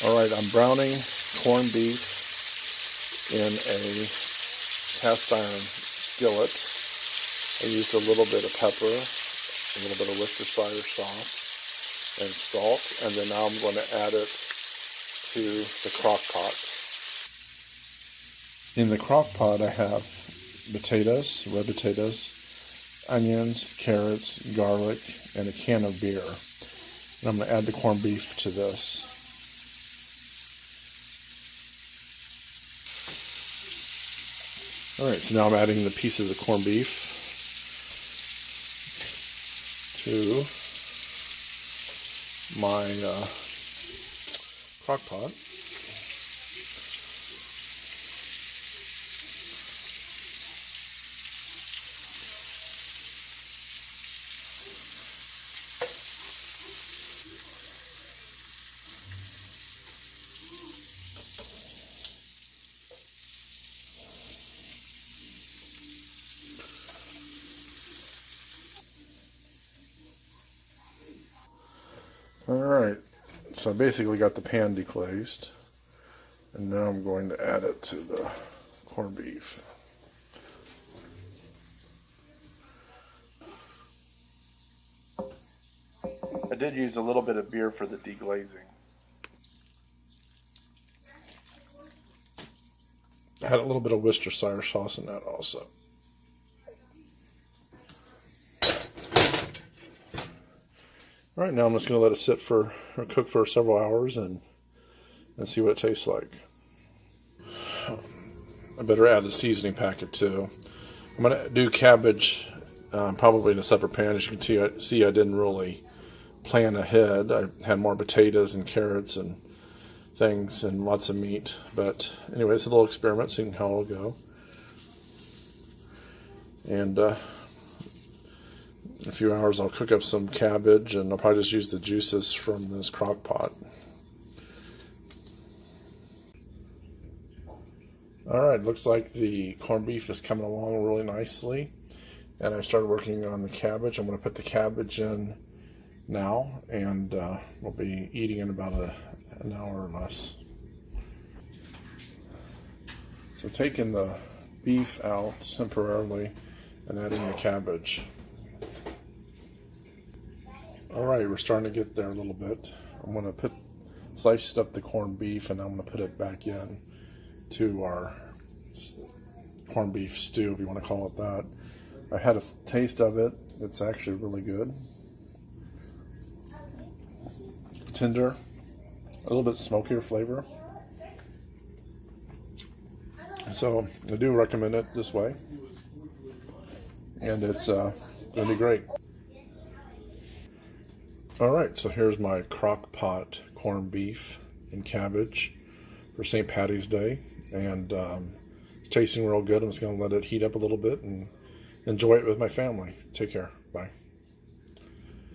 Alright, I'm browning corned beef in a cast iron skillet. I used a little bit of pepper, a little bit of Worcestershire sauce, and salt, and then now I'm going to add it to the crock-pot. In the crock-pot I have potatoes, red potatoes, onions, carrots, garlic, and a can of beer. And I'm going to add the corned beef to this. Alright, so now I'm adding the pieces of corned beef to my crock pot. Alright, so I basically got the pan deglazed, and now I'm going to add it to the corned beef. I did use a little bit of beer for the deglazing. I had a little bit of Worcestershire sauce in that also. Alright, now I'm just going to let it sit for, or cook for several hours and see what it tastes like. I better add the seasoning packet too. I'm going to do cabbage probably in a separate pan. As you can see, I didn't really plan ahead. I had more potatoes and carrots and things and lots of meat. But anyway, it's a little experiment, seeing how it'll go. And in a few hours I'll cook up some cabbage, and I'll probably just use the juices from this crock pot. Alright, looks like the corned beef is coming along really nicely, and I started working on the cabbage. I'm going to put the cabbage in now, and we'll be eating in about an hour or less. So taking the beef out temporarily and adding the cabbage. Alright, we're starting to get there a little bit. I'm going to slice up the corned beef, and I'm going to put it back in to our corned beef stew, if you want to call it that. I had a taste of it. It's actually really good. Tender, a little bit smokier flavor. So I do recommend it this way, and it's going to be great. Alright, so here's my crock-pot corned beef and cabbage for St. Patty's Day, and it's tasting real good. I'm just going to let it heat up a little bit and enjoy it with my family. Take care. Bye.